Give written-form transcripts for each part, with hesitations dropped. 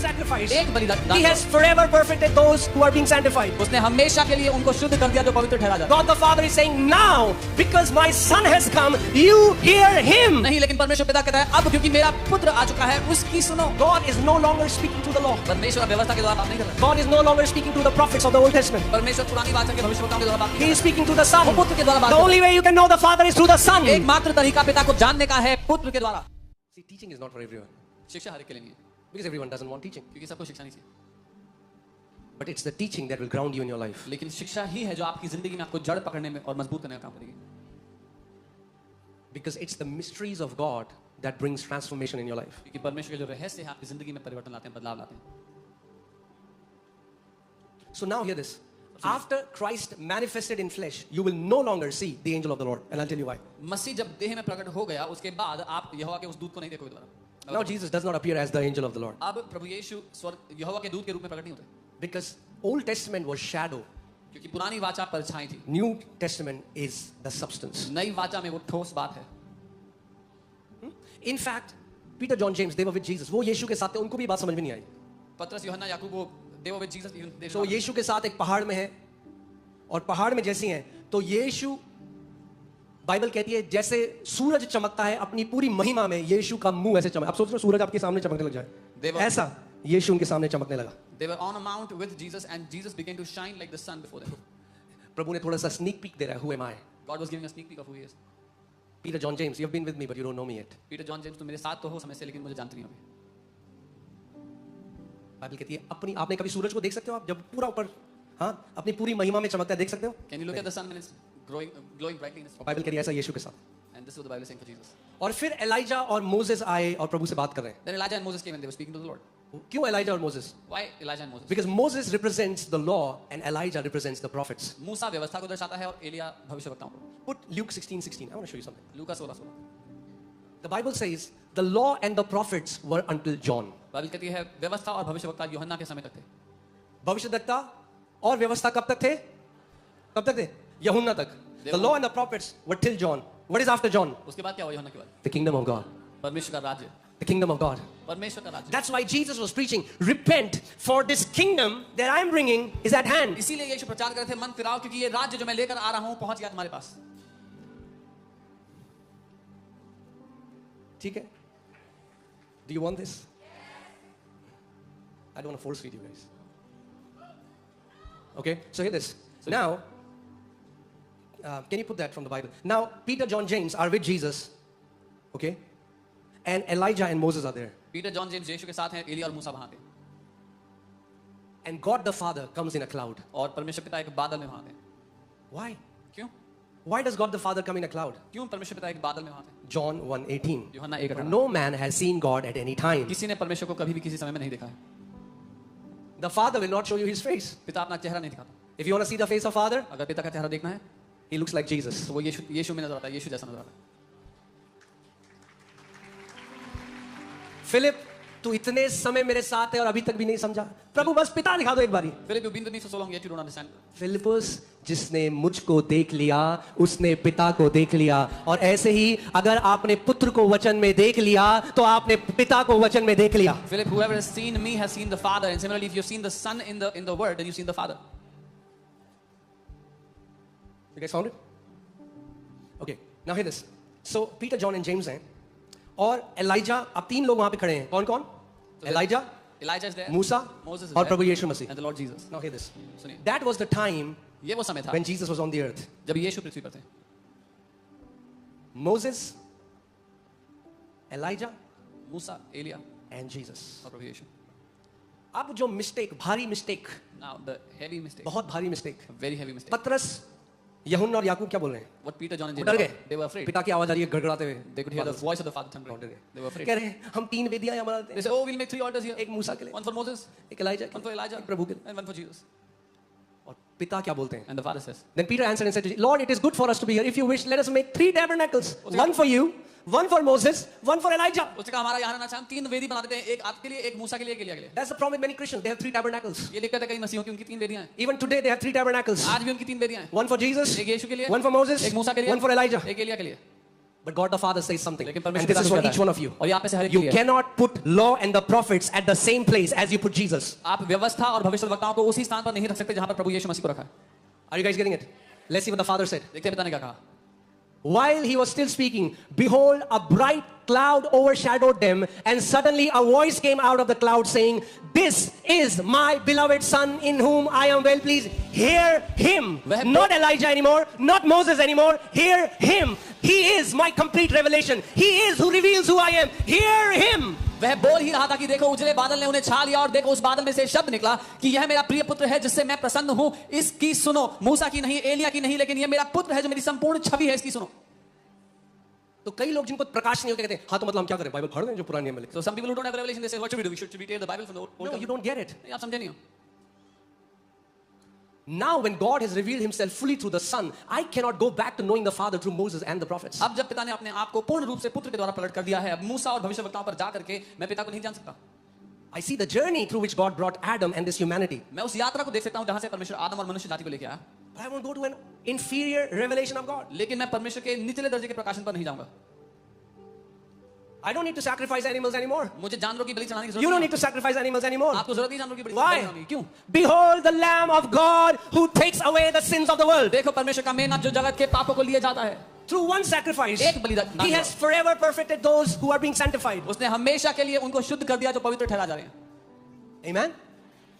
sacrifice. एक बलिदान He has forever perfected those who are being sanctified. उसने हमेशा के लिए उनको शुद्ध कर दिया जो पवित्र ठहरा जाता God the Father is saying, now, because my Son has come, you hear Him. नहीं, लेकिन परमेश्वर पिता कहता है अब क्योंकि मेरा पुत्र आ चुका है उसकी सुनो। God is no longer speaking to the law. परमेश्वर व्यवस्था के द्वारा बात नहीं कर रहा। God is no longer speaking to the prophets of the Old Testament. परमेश्वर पुरानी वाचा के भविष्यवक्ताओं के द्वारा बात He is speaking to the Son. वो पुत्र के द्वारा बात The only way you can know the Father is through the Son. एकमात्र तरीका पिता को जानने का है पुत्र के द्वारा। See, teaching is not for everyone. शिक्षा हर एक के लिए नहीं है, Because everyone doesn't want teaching. क्योंकि सबको शिक्षा नहीं चाहिए। But it's the teaching that will ground you in your life. लेकिन शिक्षा ही है जो आपकी जिंदगी में आपको जड़ पकड़ने में और मजबूत करने का काम करेगी। Because it's the mysteries of God that brings transformation in your life. क्योंकि परमेश्वर के जो रहस्य है आपकी जिंदगी में परिवर्तन लाते हैं, बदलाव लाते हैं। So now hear this. After Christ manifested in flesh, you will no longer see the angel of the Lord. And I'll tell you why. मसीह जब देह में प्रकट हो गया उसके बाद आप यहोवा के उस दूत को नहीं देखोगे दोबारा। Now Jesus does not appear as the angel of the Lord. अब प्रभु यीशु स्वर्ग यहोवा के दूत के रूप में प्रकट नहीं होते, Because Old Testament was shadow. क्योंकि पुरानी वाचा परछाई थी, New Testament is the substance. नई वाचा में वो ठोस बात है। In fact, Peter, John, James, they were with Jesus. वो यीशु के साथ थे, उनको भी बात समझ में नहीं आई. पतरस, यूहन्ना, याकूब, वो they were with Jesus even they So यीशु के साथ एक पहाड़ में है, और पहाड़ में जैसी हैं, तो यीशु बाइबल कहती है जैसे सूरज चमकता है अपनी पूरी महिमा में, यीशु का मुंह ऐसे चमक। आप सोच रहे हो सूरज आपके सामने चमकने लग जाए, ऐसा यीशु उनके सामने चमकने लगा। They were on a mount with Jesus and Jesus began to shine like the sun before them. प्रभु ने थोड़ा सा स्नीक पीक दे रहा है, who am I? God was giving a sneak peek of who he is. Peter, John, James, you have been with me but you don't know me yet. Peter, John, James, तुम मेरे साथ तो हो समय से लेकिन मुझे जानते नहीं हो अभी। बाइबल कहती है अपनी, आपने कभी सूरज को देख सकते हो आप जब पूरा ऊपर, हाँ, अपनी पूरी महिमा में चमकता है, देख सकते हो? Can you look at the sun when it's glowing brightly in its Bible कह रही है ऐसा यीशु के साथ। And this is what the Bible is saying for Jesus. और फिर एलाइजा और मोसेस आए और प्रभु से बात कर रहे हैं। Then Elijah and Moses came and they were speaking to the Lord. क्यों एलाइजा और Moses? Why Elijah and Moses? Because Moses represents the law and Elijah represents the prophets. मूसा व्यवस्था को दर्शाता है और एलिया भविष्यवक्ताओं को। Put Luke 16:16. I want to show you something. Luka 16:16। The Bible says the law and the prophets were until John. Bible कहती है व्यवस्था और भविष्यवक्ता यूहन्ना के समय तक थे। भविष्यद्वक्ता और व्यवस्था कब तक थे? कब तक थे? यूहन्ना तक. The law and the prophets were till John. What is after John? उसके बाद क्या हुआ यूहन्ना के बाद? The kingdom of God. परमेश्वर का राज्य। The kingdom of God. परमेश्वर का राज्य। That's why Jesus was preaching, repent, for this kingdom that I'm bringing is at hand. इसीलिए यीशु प्रचार कर रहे थे मन फिराओ क्योंकि ये राज्य जो मैं लेकर आ रहा हूं पहुंच गया तुम्हारे पास। ठीक है? Do you want this? I don't want to force feed you guys. Okay, so hear this. Now, can you put that from the Bible? Now, Peter, John, James are with Jesus. Okay? And Elijah and Moses are there. Peter, John, James यीशु के साथ हैं, एलिया और मूसा वहां थे। And God the Father comes in a cloud. और परमेश्वर पिता एक बादल में वहां थे। Why? क्यों? Why does God the Father come in a cloud? क्यों परमेश्वर पिता एक बादल में वहां थे? John 1:18. यूहन्ना 1:18। No man has seen God at any time. किसी ने परमेश्वर को कभी भी किसी समय में नहीं देखा है। The Father will not show you his face. पिता अपना चेहरा नहीं दिखाता। If you want to see the face of Father, अगर पिता का चेहरा देखना है he looks like Jesus. तो वो यीशु में नजर आता है, यीशु जैसा नजर आता है। फिलिप, तू इतने समय मेरे साथ है और अभी तक भी नहीं समझा? प्रभु बस पिता दिखा दो एक बारी। Philip, you've been with me for so long yet you don't understand. Philip's, जिसने मुझको देख लिया उसने पिता को देख लिया, और ऐसे ही अगर आपने पुत्र को वचन में देख लिया तो आपने पिता को वचन में देख लिया। Philip, whoever has seen me has seen the Father, and similarly, if you've seen the Son in the Word, then you've seen the Father. You guys found it? Okay, now hear this. So Peter, John, and James हैं, और ELISA, अब तीन लोग वहां पे खड़े हैं। कौन कौन? एलाइजा, Elijah is there, मूसा Moses is और there, प्रभु यीशु मसीह। and the Lord Jesus. Now hear this. सुनिए, That was the time ये वो समय था when Jesus was on the earth. जब यीशु पृथ्वी पर थे। Moses, Elijah, Musa, Elia and Jesus. और प्रभु यीशु। अब जो मिस्टेक, भारी mistake, Now the heavy mistake, बहुत भारी mistake, a very heavy mistake. पतरस, यूहन्ना और याकूब क्या बोल रहे हैं? What Peter, John, and वो James, डर गए। they were afraid. पिता की आवाज आ रही है गड़गड़ाते हुए। They could hear the voice of the Father thundering. डर गए। They were afraid. कह रहे हैं हम तीन वेदियां यहाँ बनाते They हैं, said, "Oh, we'll make 3 altars here. एक मूसा के लिए, One for Moses, एक एलाइजा के one for लिए, Elijah, एक प्रभु के लिए। and one for Jesus." और पिता क्या बोलते हैं? And the Father says, Then Peter answered and said, Lord, it is good for us to be here. If you wish, let us make 3 tabernacles. One for you, one for Moses, one for Elijah. उसने कहा हमारा यहाँ रहना चाहिए, हम 3 वेदी बना देते हैं, एक आपके लिए, एक मूसा के लिए, एक एलिया के लिए। That's the problem with many Christians. They have 3 tabernacles. ये दिक्कत है कई मसीहों की, उनकी 3 वेदियां हैं। Even today, they have 3 tabernacles. आज भी उनकी 3 वेदियां हैं। One for Jesus, एक यीशु के लिए, one for Moses, एक मूसा के लिए, one for Elijah. एक एलिया के लिए। But God the Father says something. लेकिन And परमेश्वर this is for पिता each one of you. और यहाँ पे से हर एक You के लिए। cannot put law and the prophets at the same place as you put Jesus. आप व्यवस्था और भविष्यद्वक्ताओं को उसी स्थान पर नहीं रख सकते जहां पर प्रभु यीशु मसीह को रखा है। Are you guys getting it? Let's see what the Father said. देखते हैं पिता ने क्या कहा। While he was still speaking, behold, a bright cloud overshadowed them, and suddenly a voice came out of the cloud saying, "This is my beloved Son in whom I am well pleased. Hear him." Not Elijah anymore, not Moses anymore. Hear him. He is my complete revelation. He is who reveals who I am. Hear him. वह बोल ही रहा था कि देखो उजले बादल ने उन्हें छा लिया और देखो उस बादल में से शब्द निकला कि यह मेरा प्रिय पुत्र है जिससे मैं प्रसन्न हूं, इसकी सुनो। मूसा की नहीं, एलिया की नहीं, लेकिन यह मेरा पुत्र है जो मेरी संपूर्ण छवि है, इसकी सुनो। तो कई लोग जिनको प्रकाश नहीं होते कहते हैं हाँ तो मतलब हम क्या करें, बाइबल पढ़ लें जो पुराने नियम में लिखा। So some people who don't have revelation they say what should we do? We should read the Bible from the Old No, you Testament. don't get it. नहीं, आप समझे नहीं हो। Now when God has revealed himself fully through the Son, I cannot go back to knowing the Father through Moses and the prophets. अब जब पिता ने अपने आप को पूर्ण रूप से पुत्र के द्वारा प्रकट कर दिया है, अब मूसा और भविष्यवक्ताओं पर जा करके मैं पिता को नहीं जान सकता। I see the journey through which God brought Adam and this humanity. मैं उस यात्रा को देख सकता हूं जहां से परमेश्वर आदम और मनुष्य जाति को लेके आया, But I won't go to an inferior revelation of God. लेकिन मैं परमेश्वर के निचले दर्जे के प्रकाशन पर नहीं जाऊंगा। I don't need to sacrifice animals anymore. मुझे जानवरों की बलि चढ़ाने की You जरूरत don't नहीं need to sacrifice animals anymore. है। आपको जरूरत नहीं जानवरों की बलि Why? चढ़ाने की। क्यों? Behold the Lamb of God who takes away the sins of the world. देखो परमेश्वर का मेना जो जगत के पापों को लिए जाता है, Through one sacrifice, एक बलिदान He has forever perfected those who are being sanctified. उसने हमेशा के लिए उनको शुद्ध कर दिया जो पवित्र ठहरा जा रहे हैं। Amen?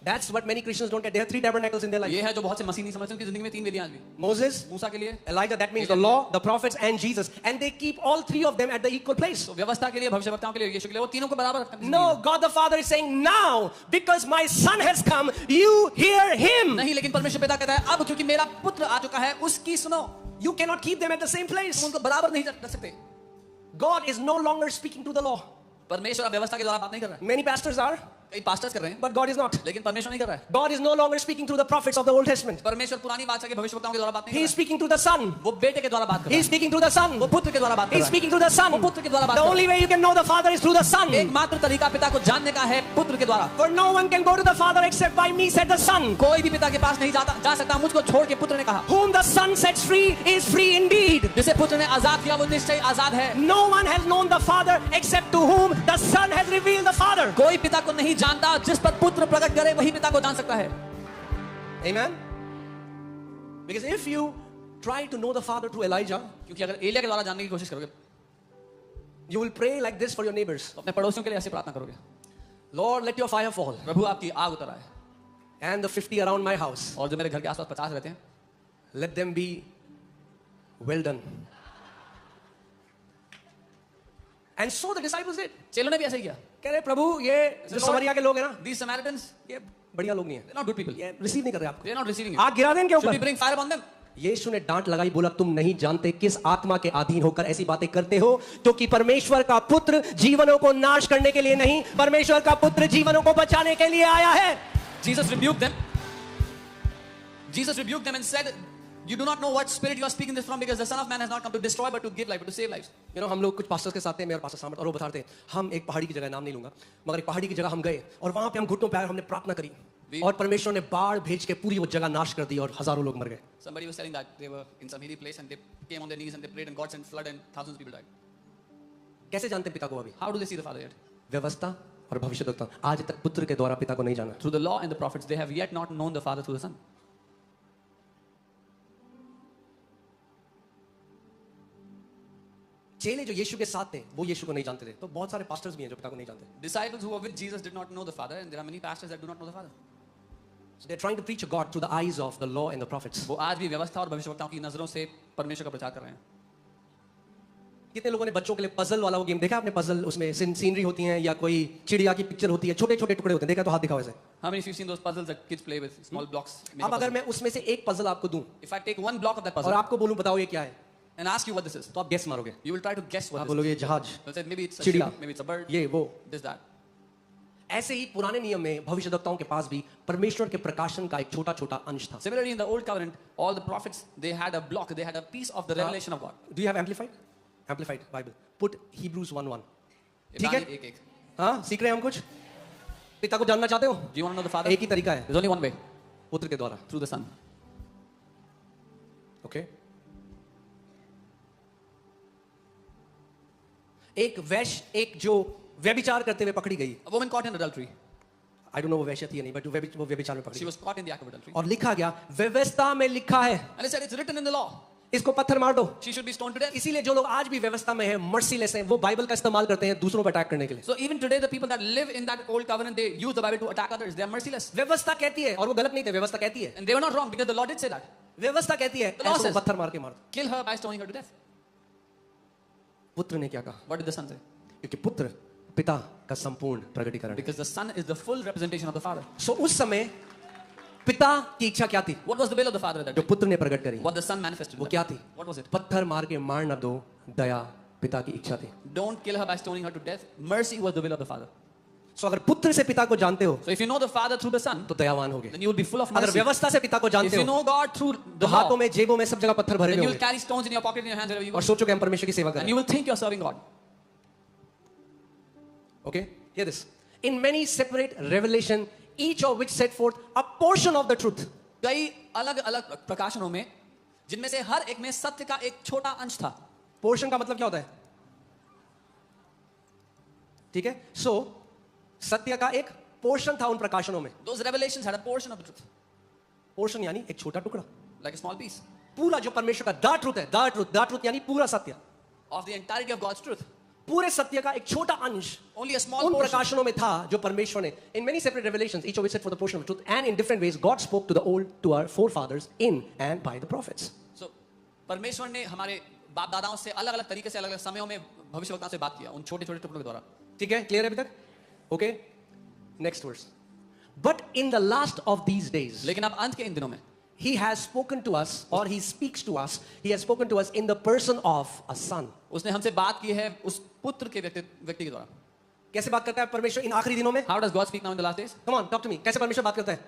That's what many Christians don't get. They have 3 tabernacles in their life. ये है जो बहुत से मसीह नहीं समझते, उनकी जिंदगी में 3 वेदियां भी। Moses, मूसा के लिए, Elijah, that means the law, the prophets, and Jesus. And they keep all 3 of them at the equal place. तो व्यवस्था के लिए, भविष्यवक्ताओं के लिए, यीशु के लिए, वो तीनों को बराबर रखते हैं। No, God the Father is saying, now, because my Son has come, you hear Him. नहीं, लेकिन परमेश्वर पिता कहता है अब क्योंकि मेरा पुत्र आ चुका है उसकी सुनो। You cannot keep them at the same place. तुम उनको बराबर नहीं रख सकते। God is no longer speaking to the law. परमेश्वर अब व्यवस्था के द्वारा बात नहीं कर रहा है। Many pastors are, कई पास्टर्स कर रहे हैं, but God is not. लेकिन परमेश्वर नहीं कर रहा है। God is no longer speaking through the prophets of the Old Testament. परमेश्वर पुरानी बादशाह के भविष्यवक्ताओं के द्वारा बात नहीं He कर is speaking through the Son. रहा है। वो बेटे के द्वारा बात कर He रहा is speaking through the Son. है। वो पुत्र के द्वारा बात कर He is रहा है। speaking through the Son. वो पुत्र के द्वारा बात The कर only way you can know the Father is through the Son. रहा है। एकमात्र तरीका पिता को जानने का है पुत्र के द्वारा। For no one can go to the Father except by me, said the Son. कोई भी पिता के पास नहीं जा सकता मुझको छोड़ के, पुत्र ने कहा। Whom the Son sets free is free indeed. जिसे पुत्र ने आजाद किया वो निश्चय आजाद है। No one has known the Father except to whom the Son has revealed the Father. कोई पिता को नहीं जानता, जिस पर पुत्र प्रकट करे वही पिता को जान सकता है। Amen? Because if you try to know the Father through Elijah, क्योंकि अगर एलिया के द्वारा जानने की कोशिश करोगे you will pray like this for your neighbors. तो अपने पड़ोसियों के लिए ऐसे प्रार्थना करोगे, Lord, let your fire fall. प्रभु आपकी आग उतर आए And the 50 around my house, और जो मेरे घर के आसपास 50 रहते हैं let them be well done. And so the disciples did. चेलों ने भी ऐसे ही किया। कह रहे प्रभु ये जो समरिया के लोग हैं ना, These Samaritans, ये बढ़िया लोग नहीं है, they're not good people. ये रिसीव नहीं कर रहे आपको, They're not receiving it. आग गिरा दें इनके Should we ऊपर। bring fire upon them? यीशु ने डांट लगाई, बोला तुम नहीं जानते किस आत्मा के अधीन होकर ऐसी बातें करते हो, क्योंकि परमेश्वर का पुत्र जीवनों को नाश करने के लिए नहीं, परमेश्वर का पुत्र जीवनों को बचाने के लिए आया है। Jesus rebuked them. Jesus rebuked them and said, you do not know what spirit you are speaking this from, because the Son of Man has not come to destroy but to give life, but to save lives. You know, हम लोग कुछ pastors के साथ थे, मैं और pastor सामर्थ, और वो बताते हैं हम एक पहाड़ी की जगह, नाम नहीं लूंगा, मगर एक पहाड़ी की जगह हम गए और वहां पे हम घुटनों पे आए, हमने प्रार्थना करी और परमेश्वर ने बाढ़ भेज के पूरी वो जगह नाश कर दी और हजारों लोग मर गए। Somebody was telling that they were in some hilly place and they came on their knees and they prayed and God sent flood and thousands of people died. कैसे जानते हैं पिता को? अभी How do they see the Father yet? व्यवस्था और भविष्यद्वक्ता, आज तक पुत्र के द्वारा पिता को नहीं जाना। Through the law and the prophets, they have yet not known the Father through the Son. चेले जो यीशु के साथ थे वो यीशु को नहीं जानते थे, तो बहुत सारे पास्टर्स भी हैं जो पिता को नहीं जानते। Disciples who were with Jesus did not know the Father, and there are many pastors that do not know the Father. So they're trying to preach a God through the eyes of the law and the prophets. वो आज भी व्यवस्था और भविष्यवक्ताओं की नजरों से परमेश्वर का प्रचार कर रहे हैं। कितने लोगों ने बच्चों के लिए पजल वाला वो गेम देखा आपने? पजल, उसमें सीनरी होती है या कोई चिड़िया की पिक्चर होती है, छोटे छोटे टुकड़े होते हैं, देखा तो हाथ दिखाओ ऐसे। How many of you seen those puzzles that kids play with, small blocks? अब अगर मैं उसमें से एक पजल आपको दूं If I take one block of that और puzzle आपको बोलूं बताओ ये क्या है, and ask you what this is, तो आप गेस मारोगे, you will try to guess what आप this is. बोलोगे जहाज, You'll say maybe it's a चिड़िया, sheep, maybe it's a bird, ये वो। this, that. ऐसे ही पुराने नियम में भविष्यद्वक्ताओं के पास भी परमेश्वर के प्रकाशन का एक छोटा छोटा अंश था। Similarly, in the Old Covenant, all the prophets, they had a block, they had a piece of the revelation of God. Do you have amplified? Amplified Bible. Put Hebrews 1:1. ठीक है? एक एक. हाँ, सीख रहे हैं हम कुछ? पिता को जानना चाहते हो? Do you want to know the Father? एक ही तरीका है, There's only one way, पुत्र के द्वारा। through the Son. Okay? एक वैश्य, एक जो व्यभिचार करते हुए पकड़ी गई। A woman caught in adultery. I don't know वो वैश्य थी या नहीं, बट वो व्यभिचार में पकड़ी She गई। was caught in the act of adultery. और लिखा गया, व्यवस्था में लिखा है And it said, it's written in the law. इसको पत्थर मार दो। She should be stoned to death. इसीलिए जो लोग आज भी व्यवस्था में हैं, मर्सीलेस हैं, वो बाइबल का इस्तेमाल करते हैं दूसरों पर अटैक करने के लिए। So even today, the people that live in that old covenant, they use the Bible to attack others. They are merciless. व्यवस्था कहती है, और वो गलत नहीं थे, व्यवस्था कहती है, And they were not wrong because the law did say that. व्यवस्था कहती है The law ऐसो says- पत्थर मार के मार दो। Kill her by stoning her to death. पुत्र ने क्या कहा? What did the son say? क्योंकि पुत्र पिता का संपूर्ण प्रकटीकरण है। Because the son is the full representation of the father. सो उस समय पिता की इच्छा क्या थी? What was the will of the father at that जो time? पुत्र ने प्रकट करी, What the son manifested. वो क्या थी? What was it? पत्थर मार के मार न दो, दया पिता की इच्छा थी। Don't kill her by stoning her to death. Mercy was the will of the father. सो अगर पुत्र से पिता को जानते हो So if you know the father through the son, तो दयावान होगे। then you will be full of अगर mercy. व्यवस्था से पिता को If जानते you हो know God through तो the हाथों law, में, जेबों में, सब जगह पत्थर भरे then हुए you will होंगे carry stones in your pocket, in your hands, wherever you और go. सोचो कि हम परमेश्वर की सेवा कर And रहे you will think you're serving God. हैं। Okay, here this, in many separate revelation, each of which set fourth a portion of the truth. कई अलग अलग प्रकाशनों में, जिनमें से हर एक में सत्य का एक छोटा अंश था. पोर्शन का मतलब क्या होता है? ठीक है, सो सत्य का एक पोर्शन था उन प्रकाशनों में। Those revelations had a portion of the truth, portion यानी एक छोटा टुकड़ा। like a small piece पूरा जो परमेश्वर का द ट्रुथ है, द ट्रुथ यानी पूरा सत्य, of the entirety of God's truth. पूरे सत्य का एक छोटा अंश Only a small उन portion. प्रकाशनों में था जो परमेश्वर ने, in many separate revelations, each of which set for the portion of truth and in different ways God spoke to the old, to our forefathers in and by the prophets. So परमेश्वर ने हमारे बाप दादाओं से अलग अलग तरीके से, अलग अलग समयों में भविष्यवक्ताओं से बात किया, उन छोटे छोटे टुकड़ों के द्वारा. ठीक है, क्लियर है अभी तक? Okay, next verse, but in the last of these days लेकिन अब अंत के इन दिनों में he has spoken to us, or he speaks to us, he has spoken to us in the person of a son. उसने हमसे बात की है उस पुत्र के व्यक्ति के द्वारा. कैसे बात करता है परमेश्वर इन आखिरी दिनों में? How does God speak now in the last days? Come on, talk to me. कैसे परमेश्वर बात करता है?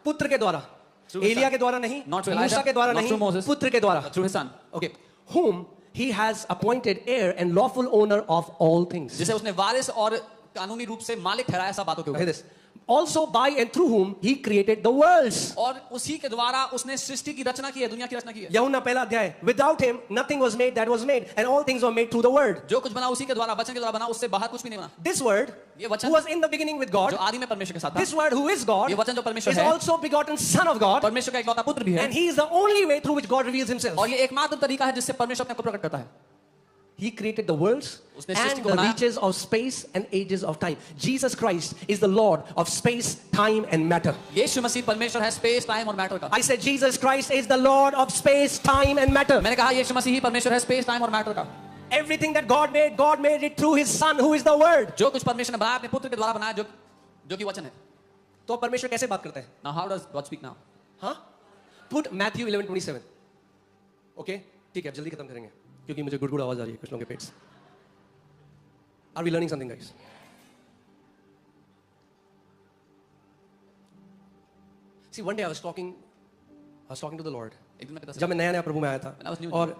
पुत्र के द्वारा, Through his एलिया son. के द्वारा नहीं, Not through मूसा Elijah, के द्वारा not नहीं, through Moses. पुत्र के द्वारा. Through his son. Okay, whom he has appointed heir and lawful owner of all things. जिसे उसने वारिस और कानूनी रूप से मालिक ठहराया सब बातों के Okay, ऊपर. this. Also by and through whom he created the worlds. और उसी के द्वारा उसने सृष्टि की रचना की है, दुनिया की रचना की है. यूहन्ना पहला अध्याय, without him nothing was made that was made, and all things were made through the word. जो कुछ बना उसी के द्वारा, वचन के द्वारा बना, उससे बाहर कुछ भी नहीं बना. This word, ये वचन who was in the beginning with God, जो आदि में परमेश्वर के साथ था, this word who is God, ये वचन जो परमेश्वर is है, also begotten Son of God, परमेश्वर का इकलौता पुत्र भी है. and he is the only way through which God reveals himself. और ये एकमात्र तरीका है जिससे परमेश्वर अपने आप को प्रकट करता है. He created the worlds उसने सृष्टि and को the बनाया. reaches of space and ages of time. Jesus Christ is the Lord of space, time and matter. यीशु मसीह परमेश्वर है स्पेस, टाइम और मैटर का. I said Jesus Christ is the Lord of space, time and matter. मैंने कहा यीशु मसीह ही परमेश्वर है space, time और matter का. Everything that God made it through his Son, who is the Word. जो कुछ परमेश्वर ने बनाया अपने पुत्र के द्वारा बनाया, जो कि वचन है. तो परमेश्वर कैसे बात करता है? Now how does God speak now? हाँ? Put Matthew 11:27. Okay? ठीक है, अब जल्दी खत्म करेंगे क्योंकि मुझे गुड़गुड़ आवाज आ रही है कुछ लोगों के पेट से. Are we learning something, guys? See, one day I was talking to the Lord. एक दिन मैं पिता जब मैं नया प्रभु में आया When I was new था और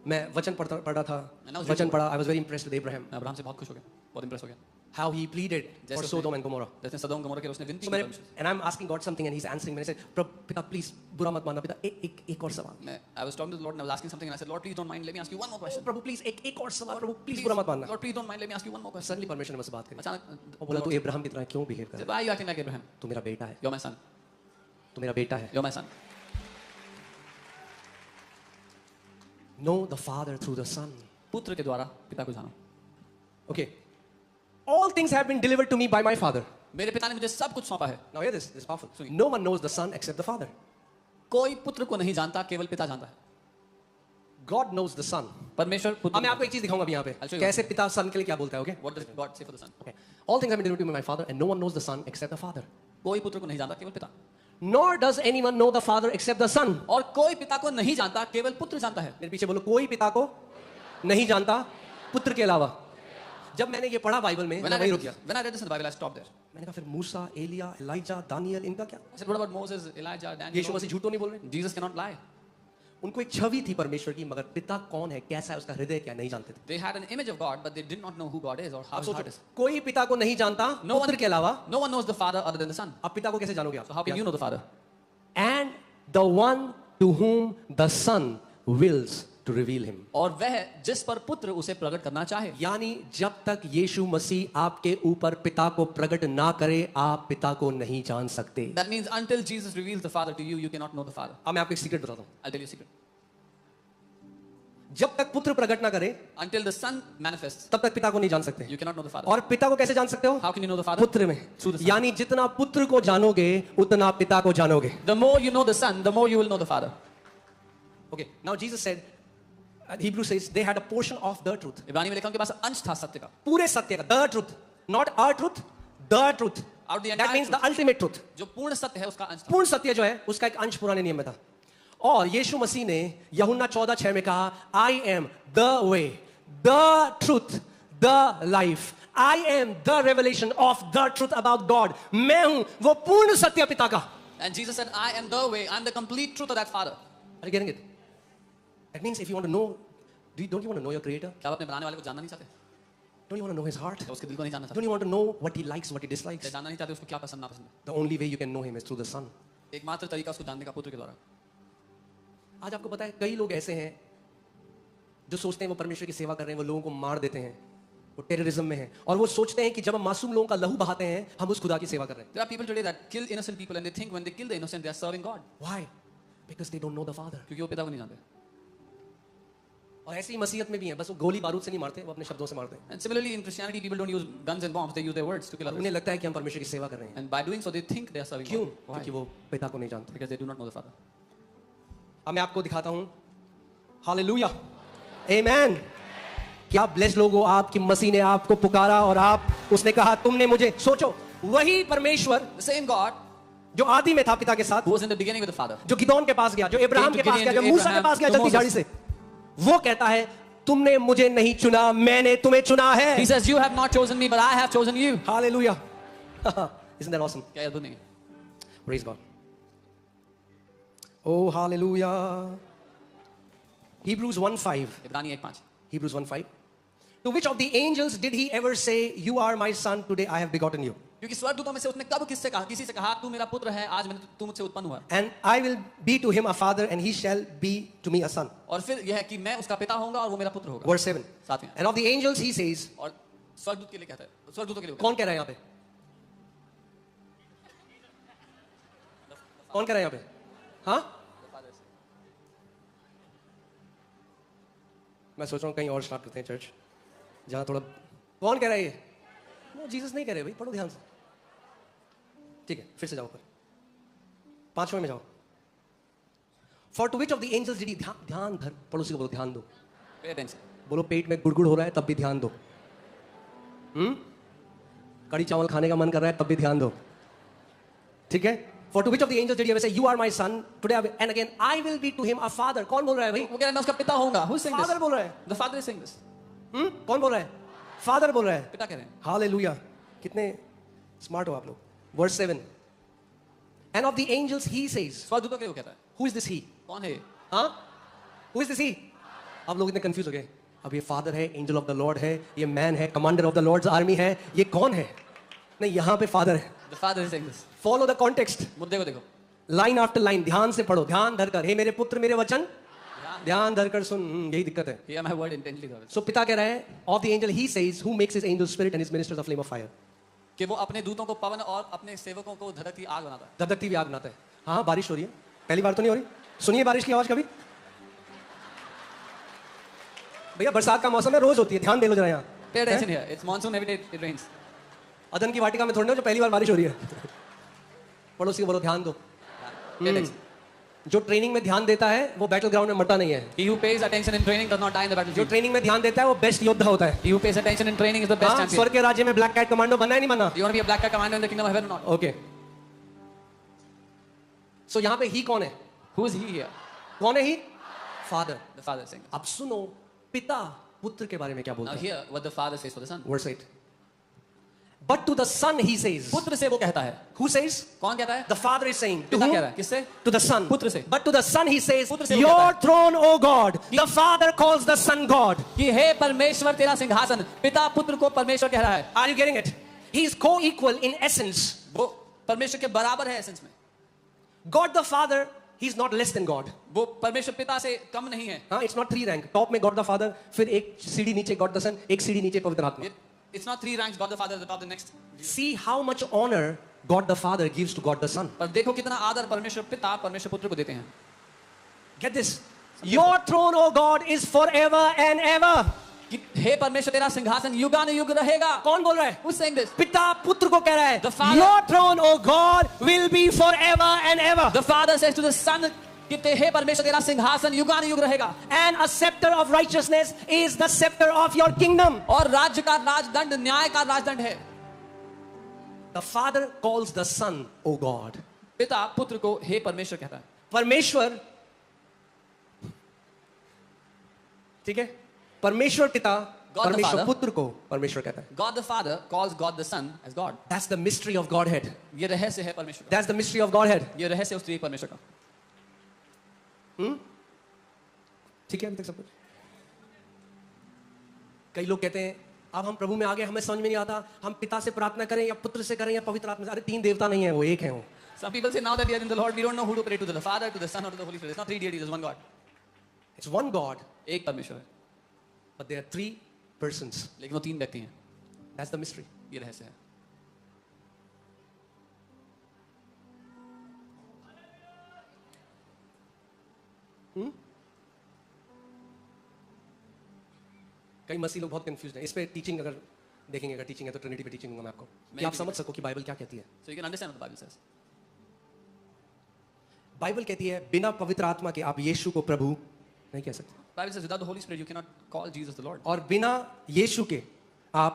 मैं वचन पढ़ रहा था, When I was वचन new. पढ़ा. I was very impressed with Abraham. मैं अब्राहम से बहुत खुश हो गया, बहुत इंप्रेस हो गया. How he pleaded for जैसे Sodom and Gomorrah. जैसे सदोम गमोरा के लिए उसने विनती So की मैंने, परमेश्वर से. and I'm asking God something and he's answering. मैंने said, पिता please बुरा मत मानना पिता, एक और सवाल. I was talking to the Lord and I was asking something and I said, Lord, please don't mind, let me ask you one more question. Prabhu please एक और सवाल, प्रभु प्लीज बुरा मत मानना. Lord, please don't mind, let me ask you one more question. Suddenly परमेश्वर ने मुझसे बात करी. अचानक वो बोला तू अब्राहम की तरह क्यों बिहेव कर said, रहा why are you acting like Abraham? है? तू मेरा बेटा है, You're my son. तू मेरा बेटा है. You're my son. Know the Father through the Son. पुत्र के द्वारा पिता को जानो. Okay. All things have been delivered to me by my Father. मेरे पिता ने मुझे सब कुछ सौंपा है. Now hear this is powerful. सुनिए. No one knows the Son except the Father. कोई पुत्र को नहीं जानता, केवल पिता जानता है. God knows the Son. परमेश्वर अब पुत्र. मैं आपको एक चीज दिखाऊंगा अभी यहाँ पे. I'll show you. कैसे पिता सन के लिए क्या बोलता है, okay? What does God say for the son? Okay. All things have been delivered to me by my Father and no one knows the Son except the Father. कोई पुत्र को नहीं जानता, केवल पिता. Nor does anyone know the Father except the Son. और कोई पिता को नहीं जानता, केवल पुत्र जानता है. मेरे पीछे बोलो, कोई पिता को नहीं जानता पुत्र के अलावा. जब मैंने ये पढ़ा बाइबल में, मैं वहीं रुक गया. When I read this in the Bible, I stopped there. मैंने कहा फिर मूसा, एलिया, एलाइजा, दानियल, इनका क्या? I said, what about Moses, Elijah, Daniel? यीशु मसीह झूठ तो नहीं बोल रहे. Jesus cannot lie. उनको एक छवि थी परमेश्वर की, मगर पिता कौन है, कैसा है, उसका हृदय क्या, नहीं जानते थे. They had an image of God, but they did not know who God is or how अब his heart सोचो, is. कोई पिता को नहीं जानता पुत्र के अलावा. No one knows the Father other than the Son. अब पिता को कैसे जानोगे So how can आप? you know the Father? And the one to whom the Son wills to reveal him. और वह जिस पर पुत्र उसे प्रकट करना चाहे। यानी जब तक यीशु मसीह आपके ऊपर पिता को प्रकट ना करे, आप पिता को नहीं जान सकते। That means until Jesus reveals the Father to you, you cannot know the Father. अब मैं आपको एक सीक्रेट बताता हूँ। I'll tell you a secret. जब तक पुत्र प्रकट ना करे, Until the Son manifests, तब तक पिता को नहीं जान सकते। you cannot know the Father. और पिता को कैसे जान सकते हो? How can you know the Father? पुत्र में। Through the Son. यानी जितना पुत्र को जानोगे उतना पिता को जानोगे। The more you know the Son, the more you will know the Father. Okay, now Jesus said, Hebrew says they had a portion of the truth. इब्रानी में लिखा उनके पास अंश था सत्य का। पूरे सत्य का, the truth, not our truth, the truth. Out of the That entire means the truth. ultimate truth. जो पूर्ण सत्य है उसका अंश था। पूर्ण सत्य जो है उसका एक अंश पुराने नियम में था। और यीशु मसीह ने यूहन्ना 14:6 में कहा, I am the way, the truth, the life. I am the revelation of the truth about God. मैं हूं वो पूर्ण सत्य पिता का। And Jesus said, I am the way, I am the complete truth of that Father. Are you getting it? That means if you want to know, don't you want to know your creator? क्या आप अपने बनाने वाले को जानना नहीं चाहते? Don't you want to know his heart? क्या उसके दिल को नहीं जानना Don't चाहते? you want to know what he likes, what he dislikes? क्या जानना नहीं चाहते उसको क्या पसंद नापसंद है? The only way you can know him is through the Son. एकमात्र तरीका उसको जानने का पुत्र के द्वारा। आज आपको पता है कई लोग ऐसे हैं जो सोचते हैं वो परमेश्वर की सेवा कर रहे हैं, वो लोगों को मार देते हैं, वो टेररिज्म में हैं, और वो सोचते हैं कि जब हम मासूम लोगों का लहू बहाते हैं हम उस खुदा की सेवा कर रहे हैं। There are people today that kill innocent people and they think when they kill the innocent they are serving God. Why? Because they don't know the Father. क्योंकि वो पिता को नहीं जानते। और ऐसी ही मसीहत में भी है, बस वो गोली बारूद से नहीं मारते, वो अपने शब्दों से मारते हैं। And similarly in Christianity people don't use guns and bombs, they use their words to kill others. उन्हें लगता है कि हम परमेश्वर की सेवा कर रहे हैं। And by doing so they think they are serving क्यों? God. Why? क्योंकि वो पिता को नहीं जानते। Because they do not know the Father. अब मैं आपको दिखाता हूँ। हालेलुया, आमेन। क्या ब्लेस्ड लोग हो आप कि मसीह ने आपको पुकारा और आप, उसने कहा तुमने मुझे, सोचो वही परमेश्वर The same God जो आदि में था पिता के साथ, who was in the beginning with the Father. जो गिदोन के पास गया, जो इब्राहिम के Came to पास गया, जो Gideon, to मूसा के Abraham, पास गया to जलती Moses. झाड़ी से, वो कहता है तुमने मुझे नहीं चुना, मैंने तुम्हें चुना है। He says you have not chosen me but I have chosen you. Hallelujah. Isn't that awesome? क्या अद्भुत नहीं है? Praise God. Oh hallelujah. Hebrews 1:5. इब्रानी 1:5. Hebrews 1:5. To which of the angels did he ever say, you are my son, today I have begotten you? क्योंकि स्वर्गदूतों में से उसने कब किससे कहा, किसी से कहा तू मेरा पुत्र है, आज मैंने तू मुझसे उत्पन्न हुआ। And I will be to him a father and he shall be to me a son. और फिर यह है कि मैं उसका पिता होऊंगा और वो मेरा पुत्र होगा। Verse 7. साथ में And of the angels he says, और स्वर्गदूत के लिए कहता है, स्वर्गदूतों के लिए कौन कह रहा है यहाँ पे? कौन कह रहा है यहाँ पे? हाँ? मैं सोच रहा हूँ कहीं और स्टार्ट करते हैं चर्च, जहाँ थोड़ा, कौन कह रहा है ये? नो, जीसस नहीं कह रहे भाई, पढ़ो ध्यान से। ठीक है, फिर से जाओ ऊपर, 5वें में जाओ। For to which of the angels did he, ध्यान धर, पड़ोसी को बोलो ध्यान दो, Pay attention. बोलो पेट में गुड़गुड़ हो रहा है तब भी ध्यान दो। कड़ी चावल खाने का मन कर रहा है तब भी ध्यान दो, ठीक है। For to which of the angels did he ever say, you are my son, today I will, and again I will be to him a father? कौन बोल रहा है भाई? वो कह रहा है मैं उसका पिता होऊंगा। Who is saying Father this? बोल रहा है। The Father is saying this. कौन बोल रहा है? Father बोल रहा है। पिता कह रहे हैं। Hallelujah. कितने स्मार्ट हो आप लोग। Verse 7. And of the angels he says, स्वर्गदूतों के लिए वो कहता है। who is this he? कौन है ये? हाँ? Who is this he? आप लोग इतने कंफ्यूज हो गए। अब ये फादर है, एंजल ऑफ द लॉर्ड है, ये मैन है, commander of the Lord's army है, ये कौन है? नहीं, यहाँ पे फादर है। The Father is saying this. Follow the context, मुद्दे को देखो। लाइन आफ्टर लाइन, ध्यान से पढ़ो, ध्यान धरकर, हे मेरे पुत्र मेरे वचन ध्यान धरकर सुन। यही दिक्कत है। Hear my word intently. सो पिता कह रहा है, of the angel he says, who makes his angel spirit and his ministers a flame of fire. कि वो अपने दूतों को पवन और अपने सेवकों को धधकती आग बनाता है। धधकती हुई आग बनाता है। हाँ, बारिश हो रही है, पहली बार तो नहीं हो रही। सुनिए बारिश की आवाज कभी। भैया बरसात का मौसम है, रोज होती है, ध्यान दे लो जरा यहाँ। Pay attention here. It's monsoon every day it rains. अदन की वाटिका में थोड़ी ना जो पहली बार बारिश हो रही है। पड़ोसी को बोलो ध्यान दो। Pay attention. जो ट्रेनिंग में ध्यान देता है वो बैटल ग्राउंड में मरता नहीं है। He who pays attention in training does not die in the जो battlefield. ट्रेनिंग में ध्यान देता है वो बेस्ट योद्धा होता है। He who pays attention in training is the best हाँ, champion. स्वर्ग के राज्य में ब्लैक कैट कमांडो बनना है नहीं बनना? You want to be a black cat commander in the kingdom of heaven or not? Okay. So यहाँ पे ही कौन है? Who is he here? कौन है ही? Father. The Father is saying. अब सुनो पिता पुत्र के बारे में क्या Now बोलता है। hear what the Father says for the Son. Verse 8. But to the son he says. पुत्र से वो कहता है। Who says? कौन कहता है? The father is saying. To पिता whom? कह रहा है। किससे? To the son. पुत्र से। But to the son he says, पुत्र से वो your कहता है। throne, O God. The father calls the son God. कि हे परमेश्वर तेरा सिंहासन, पिता पुत्र को परमेश्वर कह रहा है। Are you getting it? He is co-equal in essence. वो परमेश्वर के बराबर है एसेंस में। God the Father He's not less than God. वो परमेश्वर पिता से कम नहीं है. हाँ, it's not 3 rank. टॉप में गॉड द फादर, फिर एक सीढ़ी नीचे गॉड द सन, एक सीढ़ी नीचे पवित्र आत्मा. It's not 3 ranks, God the Father at the top, the next. See how much honor God the Father gives to God the Son. पर देखो कितना आदर परमेश्वर पिता परमेश्वर पुत्र को देते हैं. Get this. Your throne, O God, is forever and ever. कि हे परमेश्वर तेरा सिंहासन युगानुयुग रहेगा. कौन बोल रहा है? Who's saying this? पिता पुत्र को कह रहा है. The Father- Your throne, O God, will be forever and ever. The Father says to the Son कि हे परमेश्वर तेरा सिंहासन युगानुयुग रहेगा. And a scepter of righteousness is the scepter of your kingdom. और राज्य का राजदंड न्याय का राजदंड है. The Father calls the Son, O God. पिता पुत्र को हे परमेश्वर कहता है. परमेश्वर, ठीक है, परमेश्वर पिता God the परमेश्वर Father. पुत्र को परमेश्वर कहता है. God the Father calls God the Son as God. That's the mystery of Godhead. ये रहस्य है परमेश्वर का. That's the mystery of Godhead. ये रहस्य उस त्रिएक परमेश्वर का. ठीक है, अभी तक सब कुछ. कई लोग कहते हैं अब हम प्रभु में आ गए, हमें समझ में नहीं आता हम पिता से प्रार्थना करें या पुत्र से करें या पवित्र आत्मा से. अरे 3 देवता नहीं है, वो एक है. वो Some people say now that we are in the Lord, we don't know who to pray to, the Father, to the Son, or to the Holy Spirit. It's not 3 deities, it's one God. It's one God, एक परमेश्वर है, but there are 3 persons. लेकिन वो 3 व्यक्ति हैं. That's the mystery. ये रहस्य है. कई मसीह लोग बहुत कंफ्यूज हैं. इस पे टीचिंग अगर देखेंगे, अगर टीचिंग है तो ट्रिनिटी पे टीचिंग दूंगा मैं आपको, कि आप समझ सको कि बाइबल क्या कहती है. So you can understand what the Bible says. Bible कहती है बिना पवित्र आत्मा के आप यीशु को प्रभु नहीं कह सकते, The Bible says without the Holy Spirit you cannot call Jesus the Lord. और बिना यीशु के आप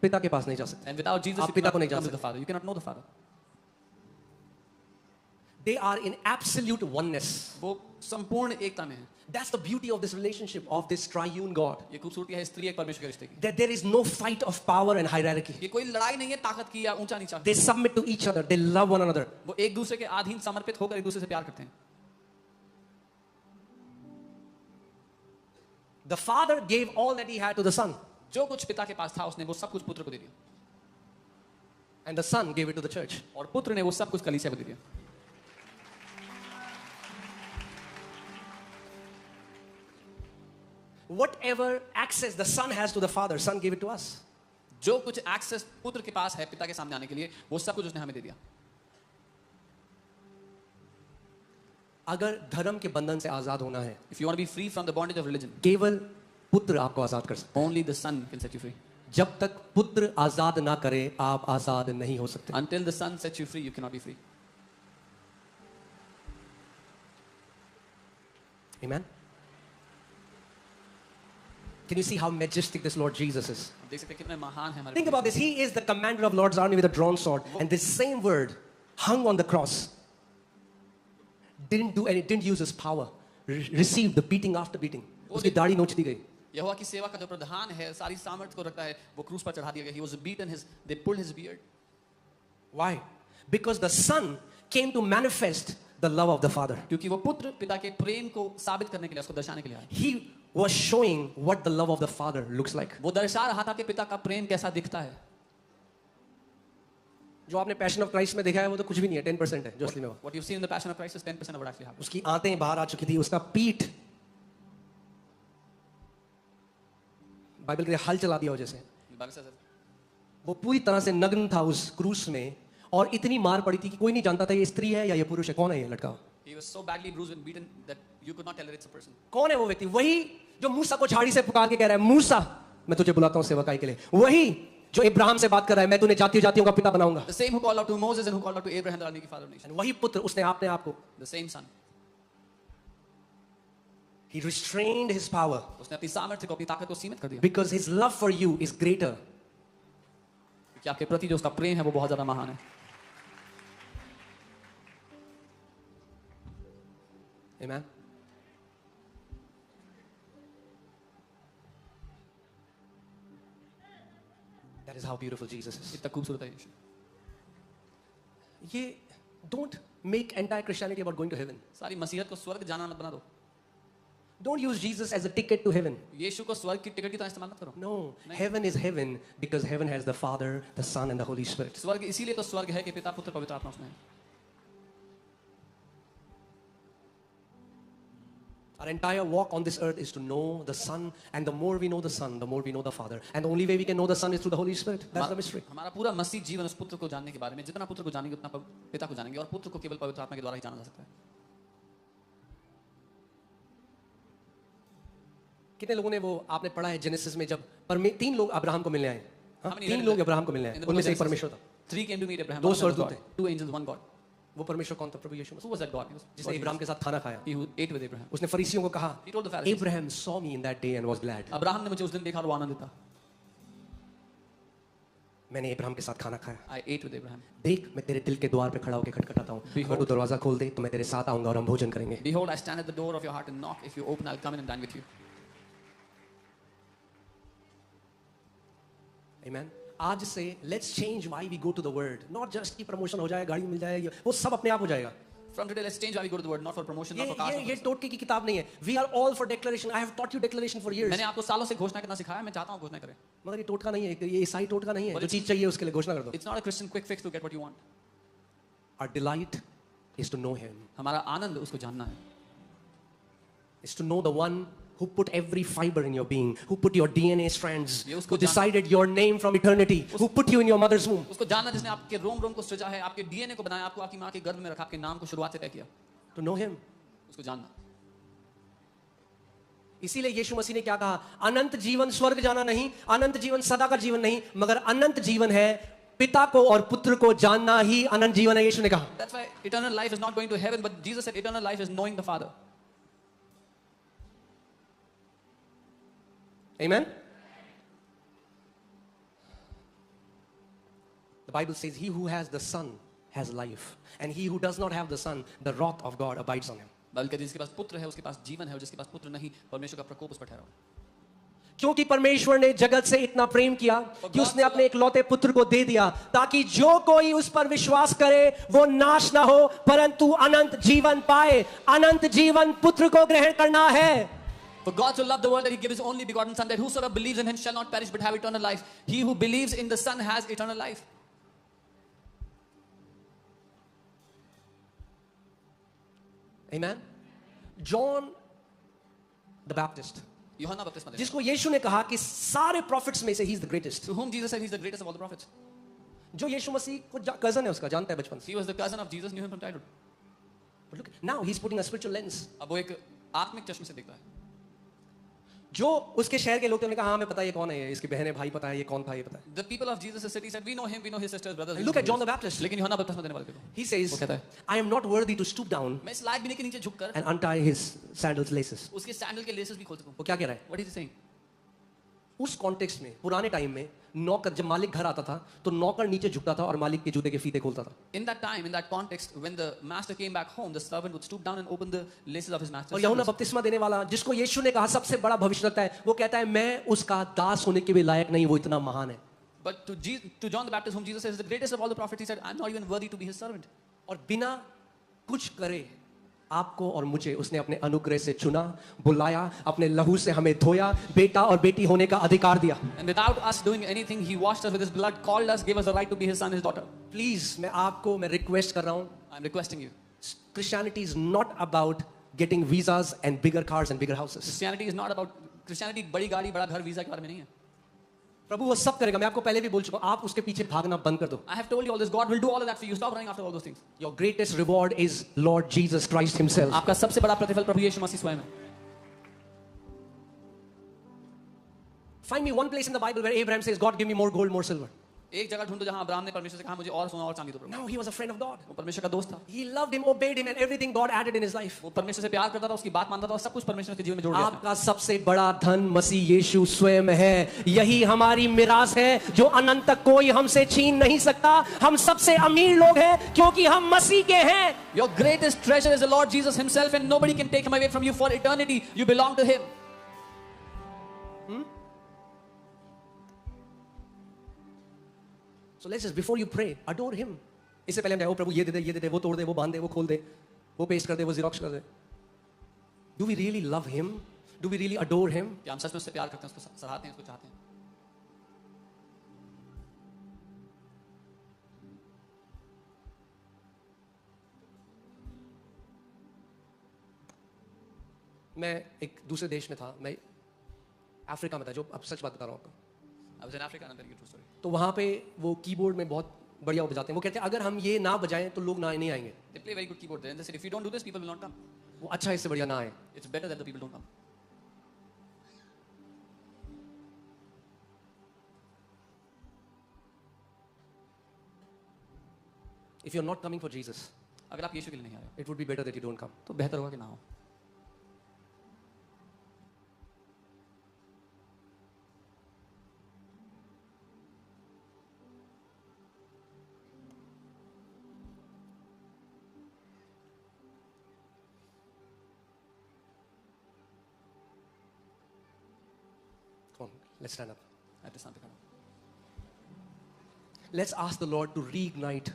पिता के पास नहीं जा सकते. And without Jesus आप you पिता को cannot नहीं जा come to the सकते. Father. You cannot know the Father. They are in absolute oneness. वो संपूर्ण एकता में है. That's the beauty of this relationship of this triune God. ये खूबसूरती है इस त्रिएक परमेश्वर के रिश्ते की. That there is no fight of power and hierarchy. ये कोई लड़ाई नहीं है ताकत की या ऊंचा नीचा. They submit to each other. They love one another. वो एक दूसरे के अधीन समर्पित होकर एक दूसरे से प्यार करते हैं. The Father gave all that He had to the Son, जो कुछ पिता के पास था उसने वो सब कुछ पुत्र को दे दिया. and the Son gave it to the church. और पुत्र ने वो सब कुछ कलीसिया को दे दिया. Whatever access the Son has to the Father, Son gave it to us. जो कुछ एक्सेस पुत्र के पास है पिता के सामने आने के लिए वो सब कुछ उसने हमें दे दिया. अगर धर्म के बंधन से आजाद होना है, If you want to be free from the bondage of religion, केवल पुत्र आपको आजाद कर सकते only the Son can set you free. हैं. जब तक पुत्र आजाद ना करे आप आजाद नहीं हो सकते. Until the Son sets you free, you cannot be free. Amen. Can you see how majestic this Lord Jesus is? आप देख सकते हैं कितने महान है हमारे. Think about this. He is the commander of Lord's army with a drawn sword, and this same word hung on the cross. Didn't use his power. Received the beating after beating. उसकी दाढ़ी नोच दी गई. यहोवा की सेवा का जो प्रधान है सारी सामर्थ को रखता है वो क्रूस पर चढ़ा दिया गया. He was beaten, they pulled his beard. Why? Because the Son came to manifest the love of the Father. क्योंकि वो पुत्र पिता के प्रेम को साबित करने के लिए उसको दर्शाने के लिए आया. He was showing what the love of the Father looks like. वो दर्शा रहा था कि पिता का प्रेम कैसा दिखता है. जो आपने पैशन ऑफ क्राइस्ट में देखा है वो तो कुछ भी नहीं है, 10% है जो असली में हुआ. What you've seen in the Passion of Christ is 10% of what actually happened. उसकी आंतें बाहर आ चुकी थी, उसका पीठ बाइबल के हल चला दिया हो जैसे. The Bible says that वो पूरी तरह से नग्न था उस क्रूस में, और इतनी मार पड़ी थी कि कोई नहीं जानता था ये स्त्री है या ये पुरुष है, कौन है ये लड़का. he was so badly bruised and beaten that you could not tell that it's a person. कौन है वो व्यक्ति? वही जो मूसा को झाड़ी से पुकार के कह रहा है, मूसा मैं तुझे बुलाता हूं सेवकाई के लिए. वही जो इब्राहिम से बात कर रहा है, मैं तूने जातियों जातियों का पिता बनाऊंगा. The same who called out to Moses and who called out to Abraham that I'll make you father of nations. वही पुत्र उसने अपने आप को, The same son. he restrained his power उसने अपनी सामर्थ्य को अपनी ताकत को सीमित कर दिया. because his love for you is greater. क्योंकि आपके प्रति जो उसका प्रेम है वो बहुत ज्यादा महान है. Amen. That is how beautiful Jesus is. इतना खूबसूरत है यीशु. ये don't make entire Christianity about going to heaven. सारी मसीहत को स्वर्ग जाना मत बना दो. Don't use Jesus as a ticket to heaven. यीशु को स्वर्ग की टिकट की तरह इस्तेमाल मत करो. No, heaven is heaven because heaven has the Father, the Son, and the Holy Spirit. स्वर्ग इसीलिए तो स्वर्ग है कि पिता पुत्र पवित्र आत्मा उसमें है. Our entire walk on this earth is to know the Son, and the more we know the Son, the more we know the Father. And the only way we can know the Son is through the Holy Spirit. That's the mystery. हमारा पूरा मसीह जीवन उस पुत्र को जानने के बारे में, जितना पुत्र को जानेंगे उतना पिता को जानेंगे, और पुत्र को केवल पवित्र आत्मा के द्वारा ही जाना जा सकता है। कितने लोगों ने वो आपने पढ़ा है जेनेसिस में, जब 3 लोग अब्राहम को मिलने आए, हाँ? How many 3 read लोग that? अब्राहम को मिलने आए, उनमें से एक परमेश्वर था। 3 came to meet Abraham. दो One of them was स्वर्गदूत God. 2 angels, 1 God. वो परमेश्वर कौन था? प्रभु यीशु Who Masih, was that God? He was जिसने इब्राहिम के साथ खाना खाया। He who ate with Abraham. उसने फरीसियों को कहा, He told the Pharisees, Abraham saw me in that day and was glad. Abraham ने मुझे उस दिन देखा और वो आनंदित था। मैंने इब्राहिम के साथ खाना खाया। I ate with Abraham. देख, मैं तेरे दिल के द्वार पे खड़ा होकर खटखटाता हूँ, अगर तू दरवाजा खोल दे तो मैं तेरे साथ आऊंगा और हम भोजन करेंगे। Behold, I stand at the door of your heart and knock. If you open, I'll come in and dine with you. Amen. आज से let's change why we go to the word, not just कि promotion हो जाए, गाड़ी मिल जाए, वो सब अपने आप हो जाएगा। From today, let's change why we go to the word, not for promotion, not for ये cars. टोटके की किताब नहीं है। We are all for declaration. I have taught you declaration for years. मैंने आपको सालों से घोषणा करना सिखाया, मैं चाहता हूँ घोषणा करें। मगर ये टोटका नहीं है, ये ईसाई टोटका नहीं है। जो चीज चाहिए उसके लिए घोषणा कर दो। It's not a Christian quick fix to get what you want. Our delight is to know Him, हमारा आनंद उसको जानना है, is to know the one who put every fiber in your being, who put your DNA strands, ये उसको who decided your name from eternity, who put you in your mother's womb. उसको जानना जिसने आपके रोम रोम को सृजा है, आपके डीएनए को बनाया, आपको आपकी माँ के गर्भ में रखा, आपके नाम को शुरुआत से तय किया, To know Him. उसको जानना। इसीलिए यीशु मसीह ने क्या कहा? अनंत जीवन स्वर्ग जाना नहीं, अनंत जीवन सदा का जीवन नहीं, मगर अनंत जीवन है पिता को और पुत्र को जानना ही अनंत जीवन है, यीशु ने कहा। That's why eternal life is not going to heaven, but Jesus said eternal life is knowing the Father. Amen. The Bible says, "He who has the Son has life, and he who does not have the Son, the wrath of God abides on him." बल्कि जिसके पास पुत्र है उसके पास जीवन है, और जिसके पास पुत्र नहीं, परमेश्वर का प्रकोप उस पर ठहरा हो। क्योंकि परमेश्वर ने जगत से इतना प्रेम किया कि उसने अपने इकलौते पुत्र को दे दिया, ताकि जो कोई उस पर विश्वास करे वो नाश ना हो परंतु अनंत जीवन पाए। अनंत जीवन पुत्र को ग्रहण करना है। For God so loved the world that He gave His only begotten Son, that whosoever believes in Him shall not perish but have eternal life. He who believes in the Son has eternal life. Amen. John the Baptist, यूहन्ना बपतिस्मा देता, जिसको यीशु ने कहा कि सारे profits में से he is the greatest, to whom Jesus said He's the greatest of all the prophets. जो यीशु मसीह को कजन है उसका, जानता है बचपन से। He was the cousin of Jesus, knew Him from childhood. But look, now he's putting a spiritual lens. अब वो एक आत्मिक चश्मे से देखता है। जो उसके शहर के लोग थे, उन्होंने कहा हाँ हमें पता है ये कौन है, ये इसकी बहन है, भाई पता है ये कौन था, ये पता है। The people of Jesus' city said, we know him, we know his sisters, brothers. Look at John the Baptist. लेकिन यूहन्ना बपतिस्मा देने वाले देखो, He says, वो कहता है, I am not worthy to stoop down मैं इस लायक भी नहीं कि नीचे झुककर and untie his sandals laces. उसके सैंडल के लेसेस भी खोल सकूं। वो क्या कह रहा है? What is he saying? उस कॉन्टेक्स्ट में, पुराने टाइम में नौकर, जब मालिक घर आता था तो नौकर नीचे झुकता था और मालिक के जूते के फीते खोलता था। In that time, in that context, when the master came back home, the servant would stoop down and open the laces of his master's और यूहन्ना sandals. बपतिस्मा देने वाला, जिसको यीशु ने कहा सबसे बड़ा भविष्यवक्ता है, वो कहता है मैं उसका दास होने के भी लायक नहीं, वो इतना महान है। But to John the Baptist, whom Jesus says is the greatest of all the prophets, he said, I'm not even worthy to be his servant. और बिना कुछ करे आपको और मुझे उसने अपने अनुग्रह से चुना, बुलाया, अपने लहू से हमें धोया, बेटा और बेटी होने का अधिकार दिया। And without us doing anything, he washed us with his blood, called us, gave us the right to be his son, his daughter. Please मैं रिक्वेस्ट कर रहा हूँ, I'm requesting you. Christianity is not about getting visas and bigger cars and bigger houses. Christianity बड़ी गाड़ी बड़ा घर visa के बारे में नहीं है। प्रभु वो सब करेगा, मैं आपको पहले भी बोल चुका हूं, आप उसके पीछे भागना बंद कर दो। I have told you all this. God will do all of that for you. Stop running after all those things. Your greatest reward is Lord Jesus Christ himself. आपका सबसे बड़ा प्रतिफल प्रभु यीशु मसीह स्वयं है। Find me one place in the Bible where Abraham says, God give me more gold, more silver. एक जगह ढूंढो जहां अब्राहम ने परमेश्वर से कहा मुझे और सोना और चांदी दो प्रभु। No, he was a friend of God. वो परमेश्वर का दोस्त था, He loved him, obeyed him, and everything God added in his life. वो परमेश्वर से प्यार करता था, उसकी बात मानता था और सब कुछ परमेश्वर के जीवन में जोड़ दिया उसने। आपका सबसे बड़ा धन मसीह यीशु स्वयं है। यही हमारी मिरास है जो अनंत तक कोई हमसे छीन नहीं सकता। हम सबसे अमीर लोग हैं क्योंकि हम मसीह के हैं। Your greatest treasure is the Lord Jesus himself, and nobody can take him away from you for eternity. You belong to him. So let's just, before you pray, adore him. इससे पहले हम जाए, ओ प्रभु ये दे दे, वो तोड़ दे, वो बांध दे, वो खोल दे, वो पेस्ट कर दे, वो जेरोक्स कर दे। Do we really love him? Do we really adore him? क्या हम सच में उससे प्यार करते हैं, उसको सराहते हैं, उसको चाहते हैं? मैं एक दूसरे देश में था, मैं अफ्रीका में था, जो अब सच बात बता रहा हूँ आपको। I was in Africa and I'm telling you a true story. तो वहाँ पे वो कीबोर्ड में बहुत बढ़िया बजाते हैं। वो कहते हैं अगर हम ये ना बजाएं तो लोग ना नहीं आएंगे। They play very good keyboard there and they said if you don't do this people will not come. वो अच्छा इससे बढ़िया ना आए। It's better that the people don't come. If you're not coming for Jesus, अगर आप यीशु के लिए नहीं आ रहे हो it would be better that you don't come. तो बेहतर होगा कि ना हो. Come on, let's stand up. I have to stand up. Let's ask the Lord to reignite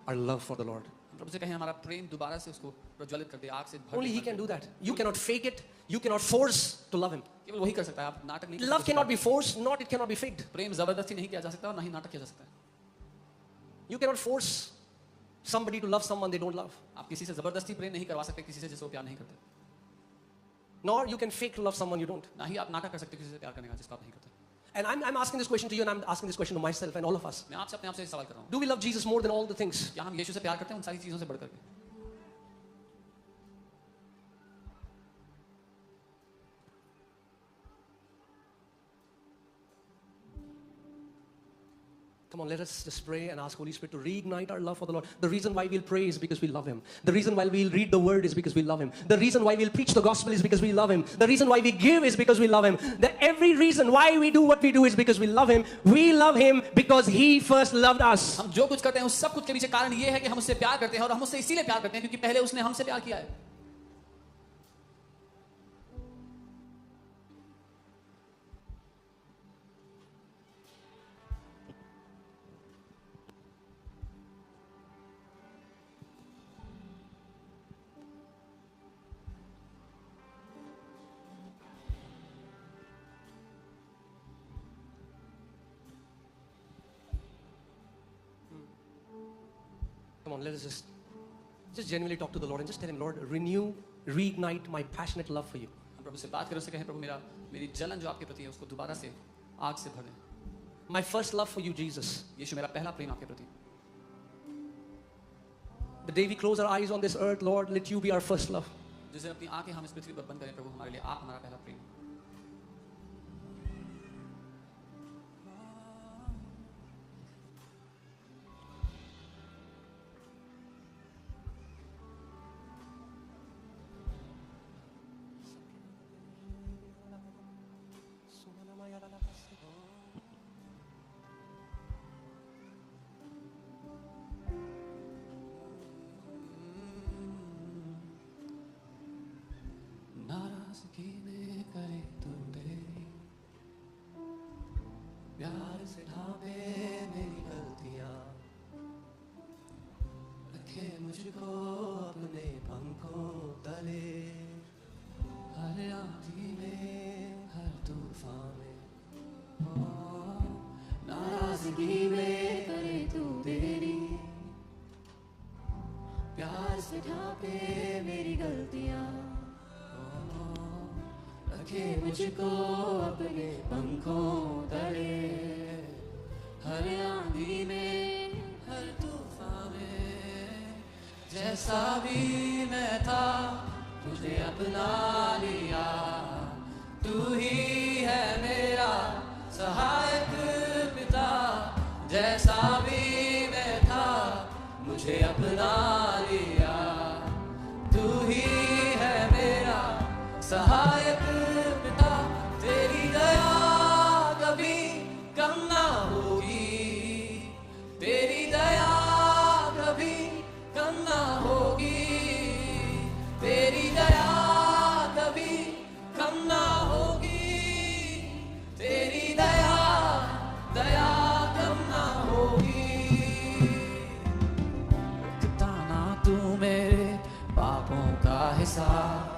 our love for the Lord. प्रभु से कहें हमारा प्रेम दोबारा से उसको प्रज्वलित कर दे, आग से भर Only He they. can do that. You cannot fake it. You cannot force to love Him. केवल वही कर सकता है, आप नाटक नहीं कर Love सकते. cannot be forced, not it cannot be faked. प्रेम जबरदस्ती नहीं किया जा सकता और ना ही नाटक किया जा सकता है. You cannot force somebody to love someone they don't love. आप किसी से जबरदस्ती प्रेम नहीं करवा सकते किसी से जिसको प्यार नहीं करते. Nor you can fake to love someone you don't. ना ही आप नाटक कर सकते किसी से प्यार करने का जिसको आप नहीं करते. And I'm asking this question to you, and I'm asking this question to myself and all of us. मैं आपसे अपने आप से सवाल कर रहा हूँ. Do we love Jesus more than all the things? क्या हम यीशु से प्यार करते हैं उन सारी चीजों से बढ़कर के? Come on, let us just pray and ask Holy Spirit to reignite our love for the Lord. The reason why we'll pray is because we love Him. The reason why we'll read the Word is because we love Him. The reason why we'll preach the gospel is because we love Him. The reason why we give is because we love Him. Every reason why we do what we do is because we love Him. We love Him because He first loved us. हम जो कुछ करते हैं उस सब कुछ के पीछे कारण ये है कि हम उससे प्यार करते हैं और हम उससे इसीलिए प्यार करते हैं क्योंकि पहले उसने हमसे प्यार किया है. Come on, let us just genuinely talk to the Lord and just tell Him, Lord, renew, reignite my passionate love for You. हम प्रभु से बात करें उससे कहें प्रभु मेरी जलन जो आपके प्रति है उसको दोबारा से आग से भर दें. My first love for You, Jesus. यीशु मेरा पहला प्रेम आपके प्रति. The day we close our eyes on this earth, Lord, let You be our first love. जिसे अपनी आंखें हम इस पृथ्वी पर बंद करें प्रभु हमारे लिए आप हमारा पहला प्रेम. नाराज़गी में करे तू तेरी प्यार से ढांपे मेरी गलतियां रखे मुझको अपने पंखों तले हर आंधी में हर तूफान में नाराज़गी में करे तू तेरी प्यार से ढांपे मेरी गलतियां रखे मुझको अपने पंखों तले हर आंधी में हर तूफान में जैसा भी मैं था तुझे अपना लिया तू ही है मेरा सहायक पिता जैसा भी मैं था मुझे अपना लिया तू ही है मेरा सहायक पिता तेरी दया कभी कम ना होगी तेरी दया कभी कम ना होगी तेरी दया कभी कम ना होगी तेरी दया कम ना होगी ताना तू मेरे पापों का हिसाब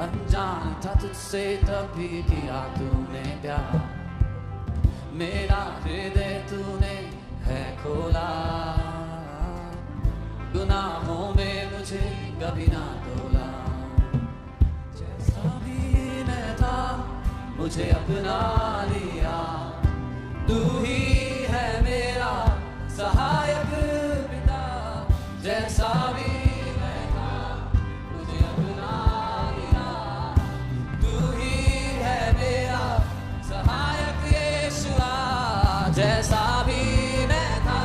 अनजान था तुझसे तभी किया तूने प्यार मेरा हृदय तूने है खोला गुनाहों में मुझे कभी ना तोला मुझे अपना लिया। तू ही है मेरा सहायक पिता, जैसा भी मैं था मुझे अपना लिया। तू ही है मेरा सहायक यीशुआ, जैसा भी मैं था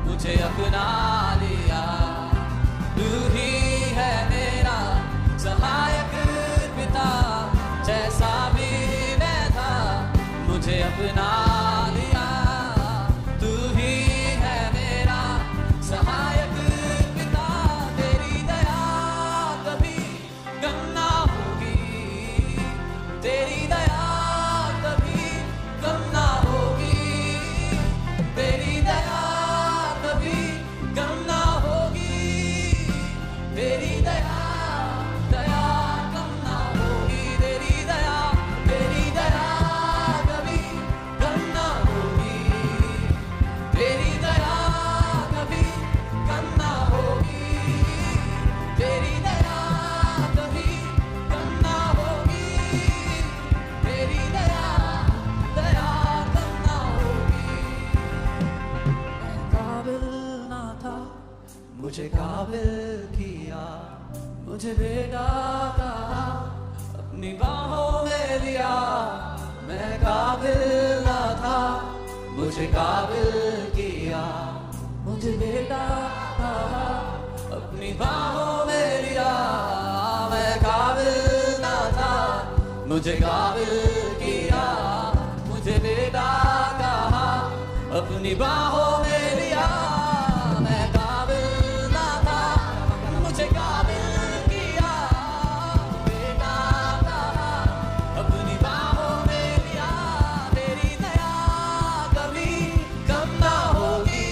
मुझे अपना लिया। तू ही है मेरा सहायक पिता, जैसा भी मैं था मुझे अपना लिया। तू ही है मेरा सहायक पिता, तेरी दया कभी कम ना होगी, तेरी दया कभी कम ना होगी, तेरी दया कभी कम ना होगी, तेरी दया दया कम ना होगी, तेरी दया कभी कम ना होगी, तेरी दया कभी कम ना होगी, तेरी दया कभी कम ना होगी, तेरी दया कम ना होगी। मैं काबिल ना था, मुझे काबिल किया, मुझे बेटा कहा, अपनी बाहों में लिया। मैं काबिल ना था, मुझे काबिल किया, मुझे बेटा कहा, अपनी बाहों में लिया। मैं काबिल ना था, मुझे काबिल किया, मुझे बेटा कहा, अपनी बाहों में लिया। मैं काबिल ना था, मुझे काबिल किया, बेटा कहा, अपनी बाहों में लिया। तेरी दया कभी कम ना होगी,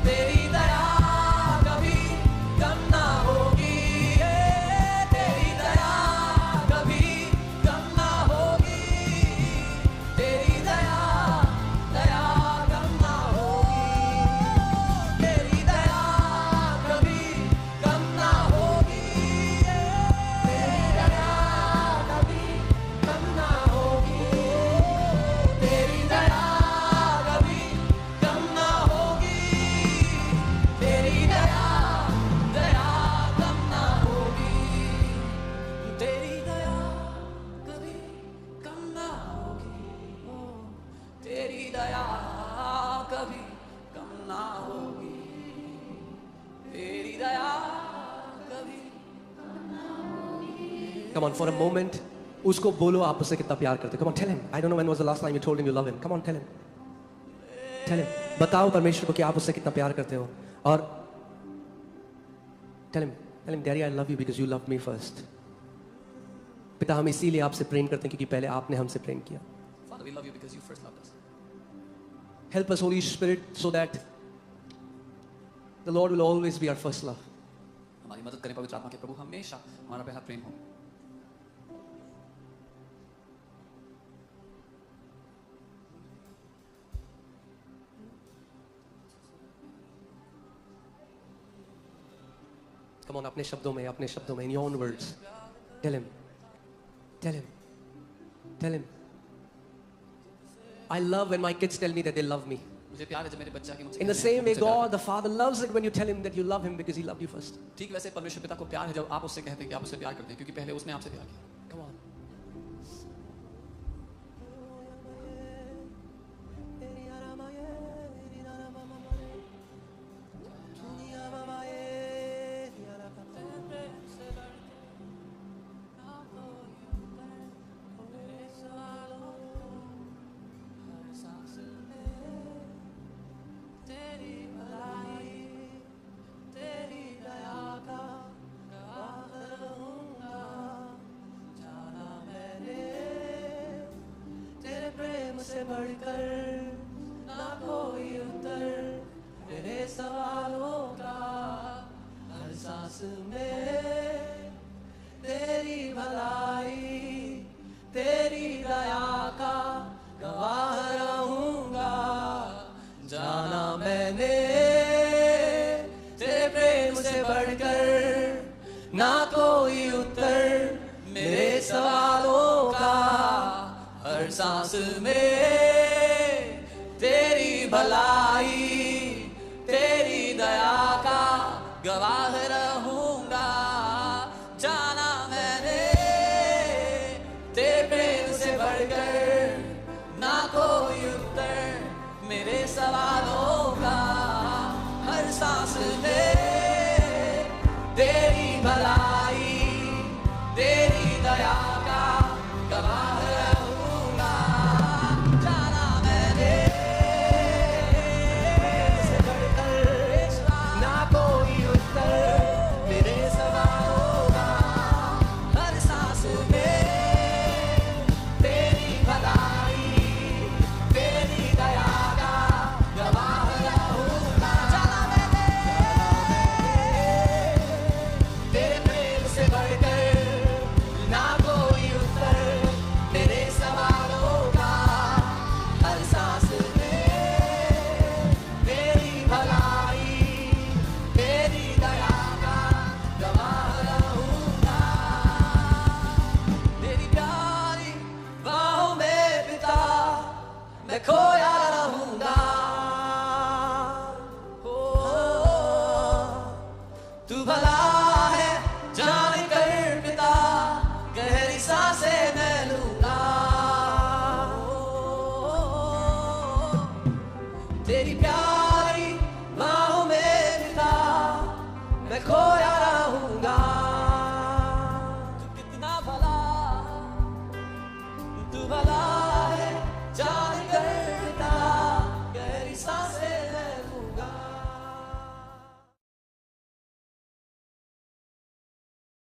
तेरी दया कभी कम ना होगी, तेरी दया कभी कम ना होगी, तेरी दया कम ना होगी, तेरी दया कभी कम ना होगी, तेरी दया कभी कम ना होगी, तेरी दया कभी कम ना होगी, तेरी दया कम ना होगी, तेरी दया कभी कम ना होगी, तेरी दया कभी कम ना होगी, तेरी दया कभी। Come on, for a moment, उसको बोलो आप उससे कितना प्यार करते हो. Come on, tell him. I don't know when was the last time you told him you love him. Come on, tell him. Tell him. बताओ परमेश्वर को कि आप उससे कितना प्यार करते हो. और tell him, Daddy, I love you because you loved me first. पिता, हम इसीलिए आपसे प्रेम करते हैं क्योंकि पहले आपने हमसे प्रेम किया. Father, we love you because you first loved us. Help us, Holy Spirit, so that the Lord will always be our first love. हमारी मदद करें पवित्र आत्मा के प्रभु, हमेशा हमारा पहला प्रेम हो. Come on, अपने शब्दों में, in your own words. Tell him. I love when my kids tell me that they love me. मुझे प्यार है जब मेरे बच्चा की मुझसे In the कहते हैं same कि way, मुझसे प्यार God, the Father, loves it when you tell him that you love him because he loved you first. करते हैं. ठीक वैसे परमेश्वर पिता को प्यार है जब आप उससे कहते हैं कि आप उससे प्यार करते हैं क्योंकि पहले उसने आपसे प्यार किया. Come on. से बढ़कर ना कोई उत्तर मेरे सवालों का. हर सांस में तेरी भलाई तेरी दया का गवाह रहूंगा. जाना मैंने तेरे प्रेम से बढ़कर ना कोई उत्तर मेरे सवालों का. में तेरी भलाई तेरी दया का गवाह रहूंगा। जाना मैंने तेरे प्रेम से बढ़कर ना कोई उत्तर मेरे सवालों का। हर सांस में तेरी भलाई तेरी दया का गवाह रहूंगा। जाना मैंने से बढ़कर ना कोई उत्तर मेरे सवालों का। हर सांस में तेरी भलाई तेरी दया का गवाह रहूंगा। जाना मैंने तेरे प्रेम से बढ़कर ना कोई उत्तर मेरे सवालों का। हर सांस में तेरी भलाई तेरी दया का गवाह रहूंगा। तेरी प्यारी बाहों में पिता मैं खोया रहूंगा। ओ, तू भला है जान कर पिता गहरी सांसें मैं लूंगा। तेरी प्यारी बाहों में पिता मैं खोया